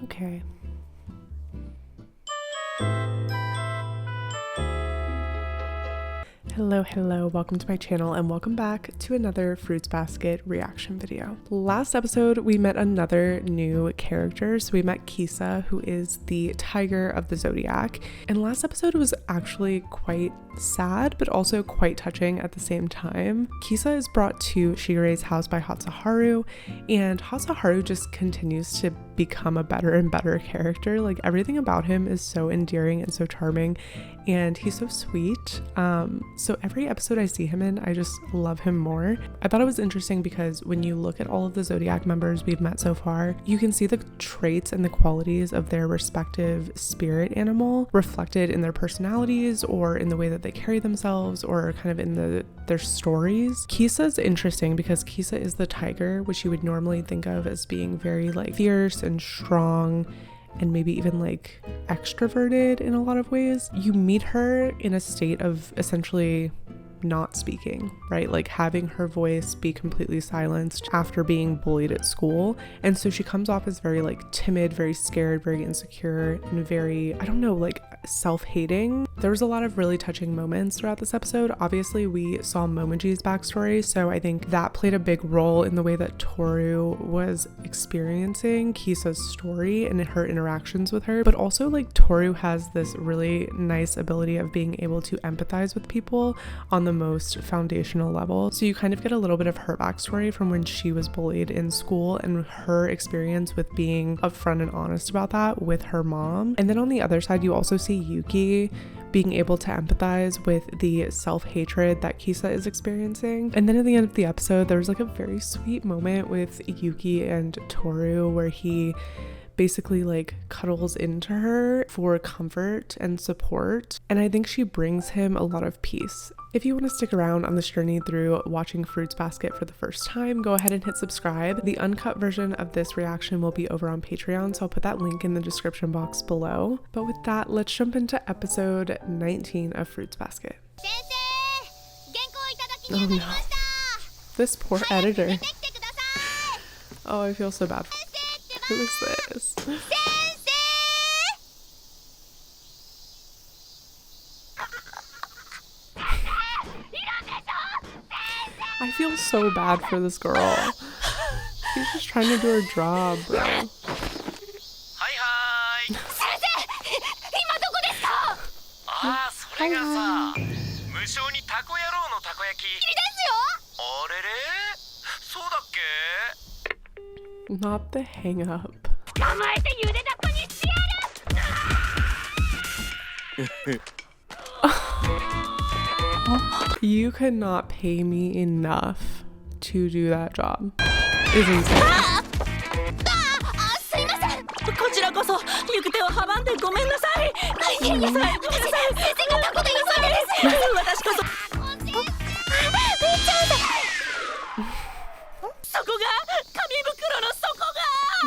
Okay. Hello, welcome to my channel and welcome back to another Fruits Basket reaction video. Last episode, we met another new character. So we met Kisa, who is the tiger of the zodiac. And last episode was actually quite sad, but also quite touching at the same time. Kisa is brought to Shigere's house by Hatsuharu, and Hatsuharu just continues to become a better and better character. Like, everything about him is so endearing and so charming, and he's so sweet. So every episode I see him in, I just love him more. I thought it was interesting because when you look at all of the Zodiac members we've met so far, you can see the traits and the qualities of their respective spirit animal reflected in their personalities or in the way that they carry themselves or kind of in their stories. Kisa's interesting because Kisa is the tiger, which you would normally think of as being very like fierce and strong and maybe even like extroverted in a lot of ways. You meet her in a state of essentially not speaking, right? Like having her voice be completely silenced after being bullied at school. And so she comes off as very like timid, very scared, very insecure, and very, I don't know, like self-hating. There was a lot of really touching moments throughout this episode. Obviously, we saw Momoji's backstory, so I think that played a big role in the way that Tohru was experiencing Kisa's story and her interactions with her. But also, like, Tohru has this really nice ability of being able to empathize with people on the most foundational level. So you kind of get a little bit of her backstory from when she was bullied in school and her experience with being upfront and honest about that with her mom. And then on the other side, you also see Yuki being able to empathize with the self-hatred that Kisa is experiencing. And then at the end of the episode, there was like a very sweet moment with Yuki and Tohru where he basically like cuddles into her for comfort and support. And I think she brings him a lot of peace. If you want to stick around on this journey through watching Fruits Basket for the first time, go ahead and hit subscribe. The uncut version of this reaction will be over on Patreon, so I'll put that link in the description box below. But with that, let's jump into episode 19 of Fruits Basket. Oh no. This poor editor. Oh, I feel so bad. Who is this? I feel so bad for this girl. She's just trying to do her job, bro. Not the hang up. You could not pay me enough to do that job. It's insane.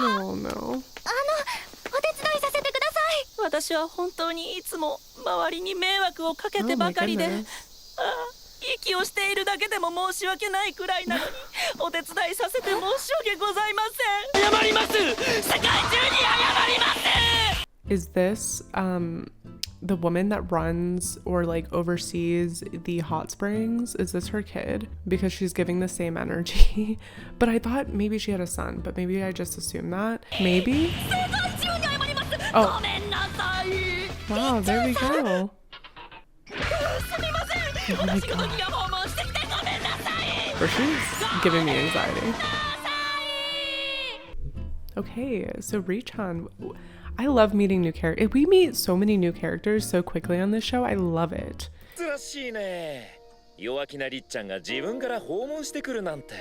Oh no. 私は本当にいつも周りに迷惑をかけてばかりで、息をしているだけでも申し訳ないくらいなのにお手伝いさせて申し訳ございません。謝ります。世界中に謝ります。 Is this the woman that runs or like oversees the hot springs? Is this her kid? Because she's giving the same energy. But I thought maybe she had a son, but maybe I just assumed that. Maybe? Oh. Wow, there we go. Oh my god. Or she's giving me anxiety. Okay, so Richan. I love meeting new characters. We meet so many new characters so quickly on this show. I love it. 弱気なりっちゃんが自分から訪問してくるなんて。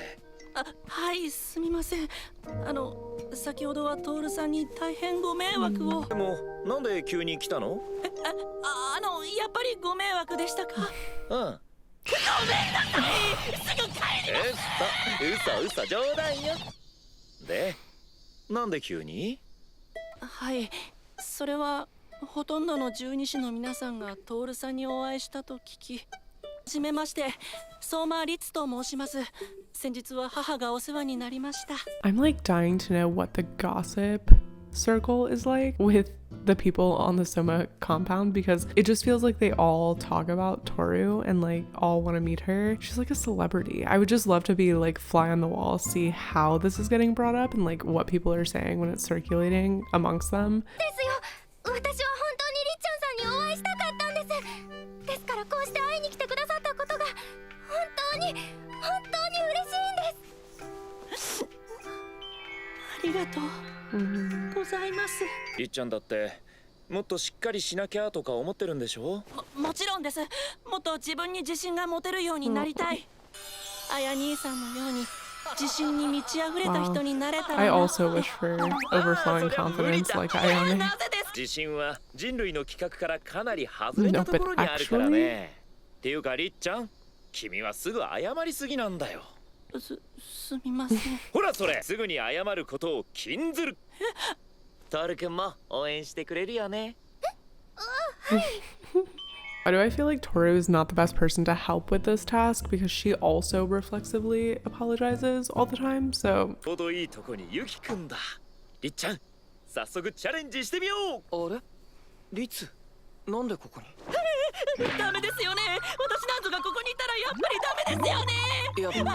はい、すみません。先ほどはトールさんに大変ご迷惑を。でも、なんで急に来たの？やっぱりご迷惑でしたか？うん。ごめんなさい。すぐ帰ります。嘘、冗談よ。で、なんで急に？はい、それはほとんどの十二支の皆さんがトールさんにお会いしたと聞き。はじめまして、相馬律と申します。先日は母がお世話になりました。I'm like dying to know what the gossip circle is like with the people on the Soma compound, because it just feels like they all talk about Tohru and like all want to meet her. She's like a celebrity. I would just love to be like fly on the wall, see how this is getting brought up and like what people are saying when it's circulating amongst them. ですよ。私は本当にりっちゃんさんにお会いしたかったんです。ですからこうして会いに来てくださったことが本当に嬉しいんです。ありがとうございます。りっちゃんだってもっとしっかりしなきゃとか思ってるんでしょ。もちろんです。もっと自分に自信が持てるようになりたい。あや兄さんのように自信に満ち溢れた人になれたら。I also wish for overflowing confidence like Ayane. なぜですか。自信は人類の規格からかなり外れたところにあるからね。っていうかりっちゃん、君はすぐ謝りすぎなんだよ。すみません。ほらそれ、すぐに謝ることを禁ずる。トール君も応援してくれるよね。Why do I feel like Tohru is not the best person to help with this task, because she also reflexively apologizes all the time, so... ちょうどいいとこにユキ君だ。りっちゃん、早速チャレンジしてみよう。あれリツ、なんでここに。ダメですよね。私なんぞがここにいたらやっぱりダメですよね。いや別に。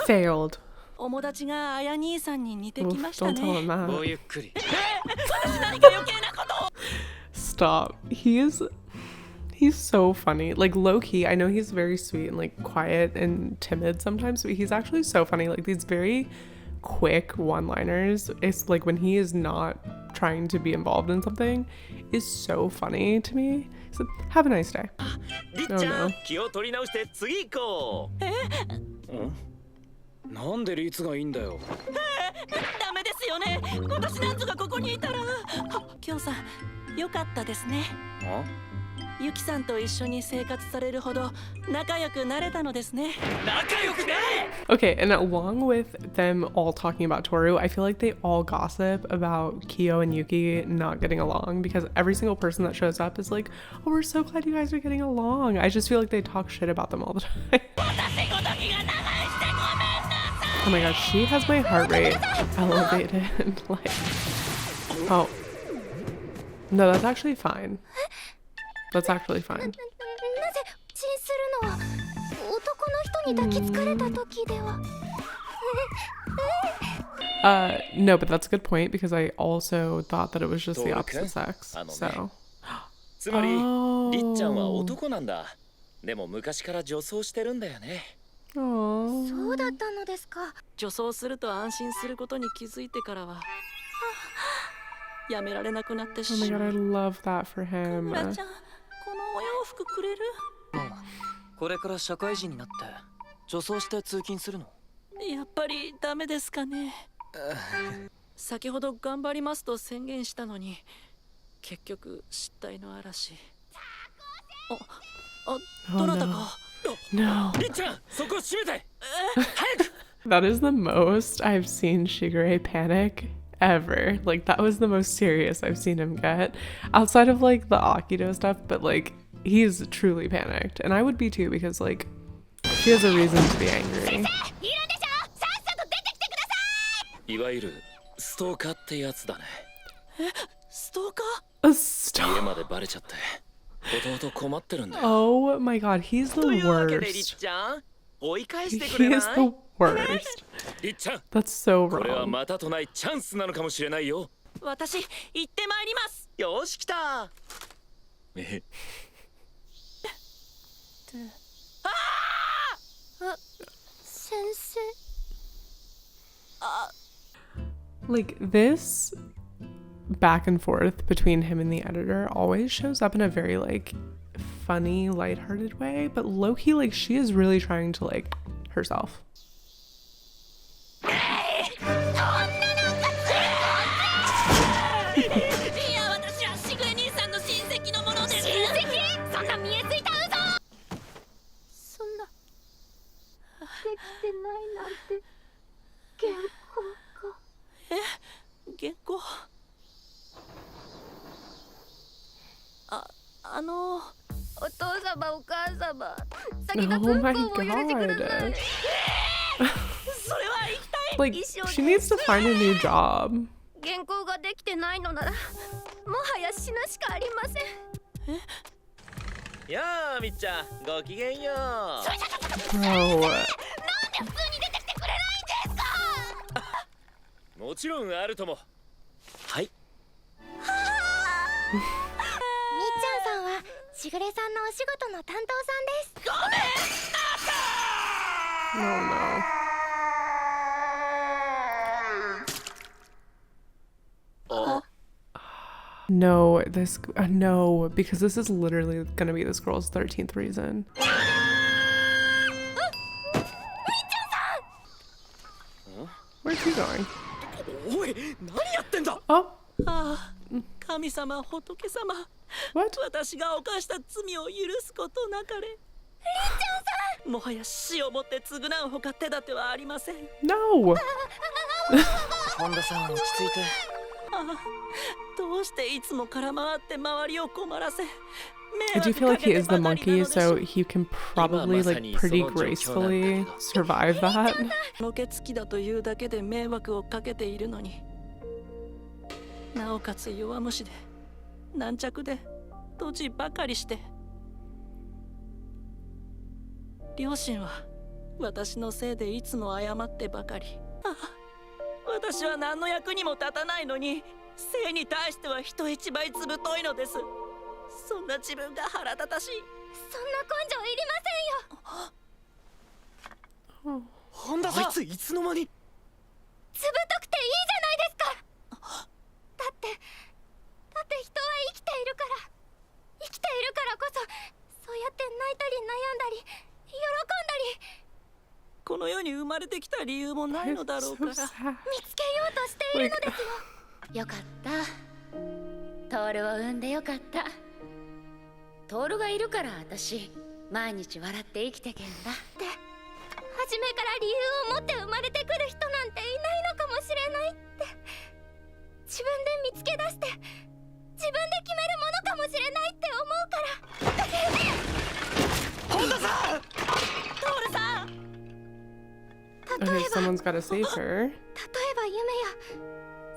Failed. お友達があや兄さんに似てき Oof, ました don't tell ね。 him ご that. ゆっくり。私何か余計なことを。Stop. He's so funny. Like low key, I know he's very sweet and like quiet and timid sometimes, but he's actually so funny. Like these very quick one-liners. It's like when he is not trying to be involved in something is so funny to me. So have a nice day. りっちゃん、気を取り直して次行こう。なんでリツがいいんだよ。ダメですよね。私なんぞがここにいたら。きょうさん、よかったですね。ユキさんと一緒に生活されるほど仲良くなれたのですね。仲良くね。 Okay, and along with them all talking about Tohru, I feel like they all gossip about Kyo and Yuki not getting along, because every single person that shows up is like, oh, we're so glad you guys are getting along. I just feel like they talk shit about them all the time. Oh my gosh, she has my heart rate elevated. Like, oh. No, that's actually fine. That's actually fine. なぜチンするのは男の人に抱きつかれた時では。No, but that's a good point, because I also thought that it was just the opposite sex. So. つまりりっちゃんは男なんだ。でも昔から女装してるんだよね。Aww. そうだったのですか。女装すると安心することに気づいてからはやめられなくなってし Oh ま my う。 god, I love that for ムラ him. ちゃん、このお洋服くれる？これから社会人になって女装して通勤するの？やっぱりダメですかね。先ほど頑張りますと宣言したのに結局失態の嵐。どなたか。No. りっちゃん、そこ閉めて。 That is the most I've seen Shigure panic ever. Like, that was the most serious I've seen him get. Outside of, like, the Akido stuff, but, like, he's truly panicked. And I would be too, because, like, she has a reason to be angry. いわゆるストーカーってやつだね。ストーカー？ A 家 stop. までバレちゃって弟困ってるんだよ。 Oh my god, he's the というわけでりっ worst. ちゃん、追い返してく He れ is ない？ the worst. りっちゃん、 That's so これは wrong. またとないチャンスなのかもしれないよ。私行ってまいります。よし来た。先生。Like, this back and forth between him and the editor always shows up in a very, like, funny, lighthearted way, but low-key, like, she is really trying to, like, herself. いや、私はしぐれ兄さんの親戚のものです。親戚？そんな見えついた嘘。そんなできてないなんて原稿か。原稿。お父様お母様、 Oh my god. それは一体 Like, she needs to find a new job. 原稿ができてないのならもはや死ぬしかありません。やあみっちゃんごきげんよう。 Bro. なんで普通に出てきてくれないんですか。もちろんあるとも。はい。みっちゃんさんはしぐれさんのお仕事の担当さんです。 No, no. No, this no, because this is literally gonna be this girl's 13th reason. Where's he going? おい何やってんだ。 Oh, ああ、神様仏様、 what? 私が犯した罪を許すことなかれ。りっちゃんさん、もはや死をもって償うほか手立てはありません。 No. 本田さん落ち着いて。ああ、どうしていつも空回って周りを困らせ。 I do feel like he is the monkey, so he can probably like pretty gracefully survive that. のけつきだというだけで迷惑をかけているのに、なおかつ弱虫で軟弱でドジばかりして。両親は私のせいでいつも謝ってばかり。ああ、私は何の役にも立たないのに性に対しては人一倍ずぶといのです。そんな自分が腹立たしい。そんな根性いりませんよ。本田さんあいついつの間に。ずぶとくていいじゃないですか。だって人は生きているから生きているからこそそうやって泣いたり悩んだり喜んだりこの世に生まれてきた理由もないのだろうから。 So sad. 見つけようとしているのですよ。よかったトールを産んでよかった。トールがいるから私毎日笑って生きてけんだって初めから理由を持って生まれてくる人なんていないのかもしれないって自分で見つけ出して自分で決めるものかもしれないって思うから。本田さん。トールさん、 Okay, someone's gotta save her. 例えば夢や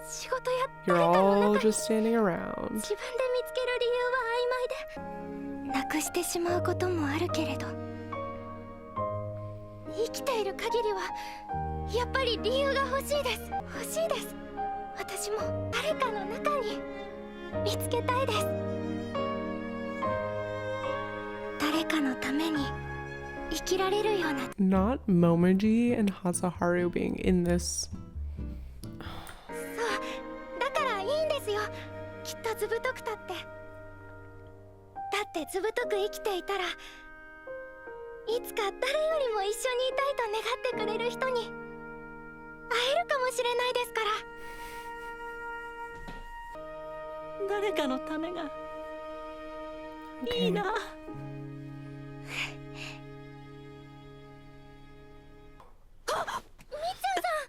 仕事や You're 誰かの all 中に just standing around. 自分で見つける理由は曖昧でなくしてしまうこともあるけれど生きている限りはやっぱり理由が欲しいです。欲しいです。私も誰かの中に見つけたいです。誰かのために生きられるような。 Not Momoji and Hasaharu being in this. そうだからいいんですよ。きっとずぶとくたってだってずぶとく生きていたらいつか誰よりも一緒にいたいと願ってくれる人に会えるかもしれないですから。誰かのためがいい Okay. な。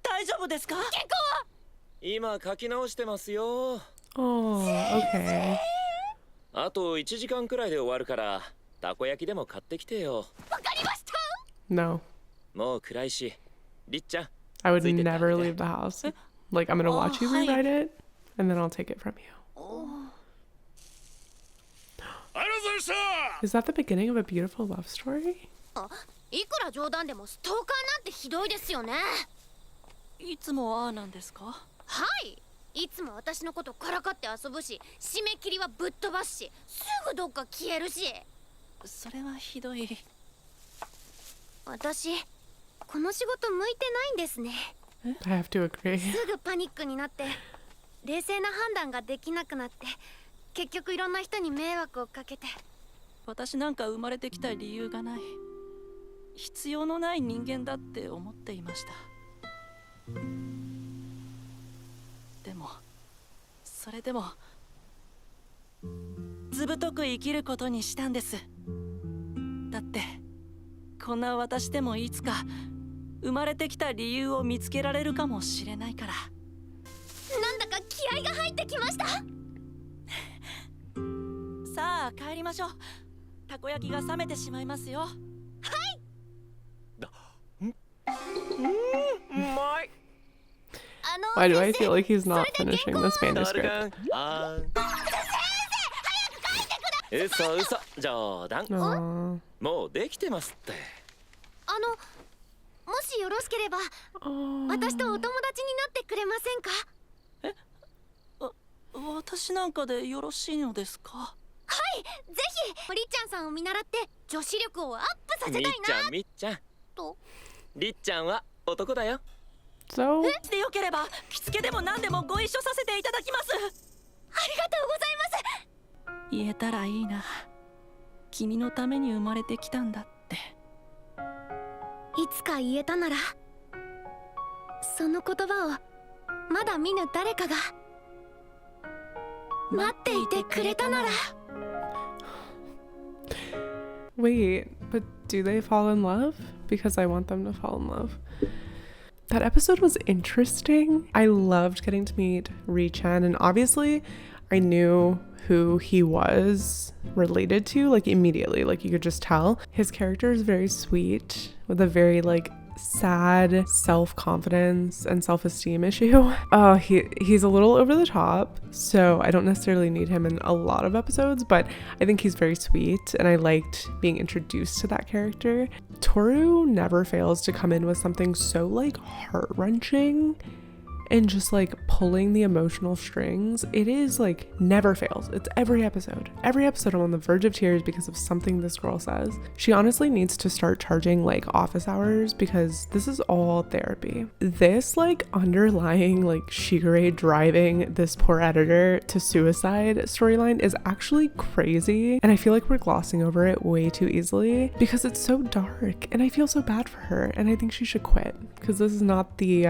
大丈夫ですか。今書き直してますよ。 Oh, okay. あと1時間くらいで終わるからたこ焼きでも買ってきてよ。わかりました。 No, もう暗いし、りっちゃん。 I would ついてってあげて。 never leave the house. Like, I'm gonna watch you hi. rewrite it, and then I'll take it from you. あらざいした。 Is that the beginning of a beautiful love story? いくら冗談でもストーカーなんてひどいですよね。いつもああなんですか。はい、いつも私のことからかって遊ぶし締め切りはぶっ飛ばすしすぐどっか消えるし。それはひどい。私この仕事向いてないんですね。 I have to agree. すぐパニックになって冷静な判断ができなくなって結局いろんな人に迷惑をかけて。私なんか生まれてきた理由がない、必要のない人間だって思っていました。でもそれでもずぶとく生きることにしたんです。だってこんな私でもいつか生まれてきた理由を見つけられるかもしれないから。なんだか気合が入ってきました。さあ帰りましょう。たこ焼きが冷めてしまいますよ。うまい。Why do I feel like he's not finishing this トール manuscript? 君嘘嘘冗談 Aww. もうできてますってもしよろしければ Aww. 私とお友達になってくれませんか？私なんかでよろしいのですか？ぜひりっちゃんさんを見習って女子力をアップさせたいなみっちゃんみっちゃんと。りっちゃんは男だよ So でよければ着付けでも何でもご一緒させていただきます。ありがとうございます。言えたらいいな。君のために生まれてきたんだって。いつか言えたなら、その言葉をまだ見ぬ誰かが待っていてくれたなら。 wait, but do they fall in love? Because I want them to fall in love. That episode was interesting. I loved getting to meet Ri-chan, and obviously I knew who he was related to, like immediately, like you could just tell. His character is very sweet with a very like sad self-confidence and self-esteem issue. Oh, he's a little over the top, so I don't necessarily need him in a lot of episodes, but I think he's very sweet and I liked being introduced to that character. Tohru never fails to come in with something so like heart-wrenching and just like pulling the emotional strings. It is like never fails. It's every episode. Every episode I'm on the verge of tears because of something this girl says. She honestly needs to start charging like office hours because this is all therapy. This like underlying like Shigure driving this poor editor to suicide storyline is actually crazy, and I feel like we're glossing over it way too easily because it's so dark and I feel so bad for her, and I think she should quit because this is not the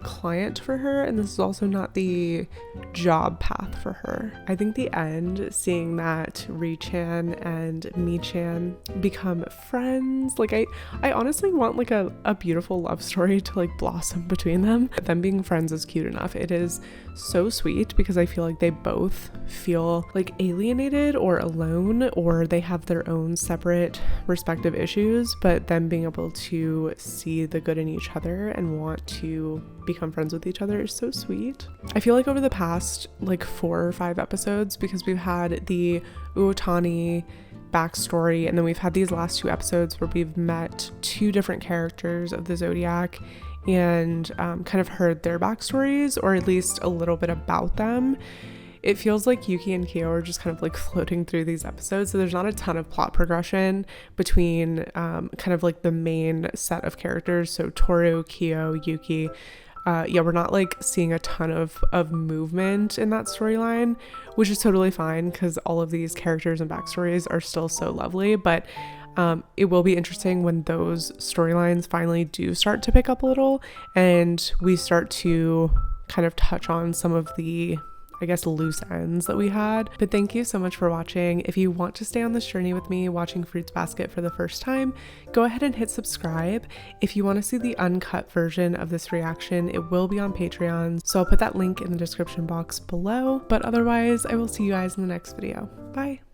client for her, and this is also not the job path for her. I think the end, seeing that Ri-chan and Mi-chan become friends, like I honestly want like a beautiful love story to like blossom between them. Them being friends is cute enough. It is so sweet because I feel like they both feel like alienated or alone, or they have their own separate respective issues, but them being able to see the good in each other and want to become friends with each other is so sweet. I feel like over the past like 4 or 5 episodes, because we've had the Uotani backstory and then we've had these last 2 episodes where we've met 2 different characters of the Zodiac and kind of heard their backstories, or at least a little bit about them. It feels like Yuki and Kyo are just kind of like floating through these episodes, so there's not a ton of plot progression between kind of like the main set of characters, so Tohru, Kyo, Yuki. Yeah, we're not like seeing a ton of movement in that storyline, which is totally fine because all of these characters and backstories are still so lovely, but it will be interesting when those storylines finally do start to pick up a little and we start to kind of touch on some of the, I guess, loose ends that we had. But thank you so much for watching. If you want to stay on this journey with me watching Fruits Basket for the first time, go ahead and hit subscribe. If you want to see the uncut version of this reaction, it will be on Patreon, so I'll put that link in the description box below. But otherwise, I will see you guys in the next video. Bye!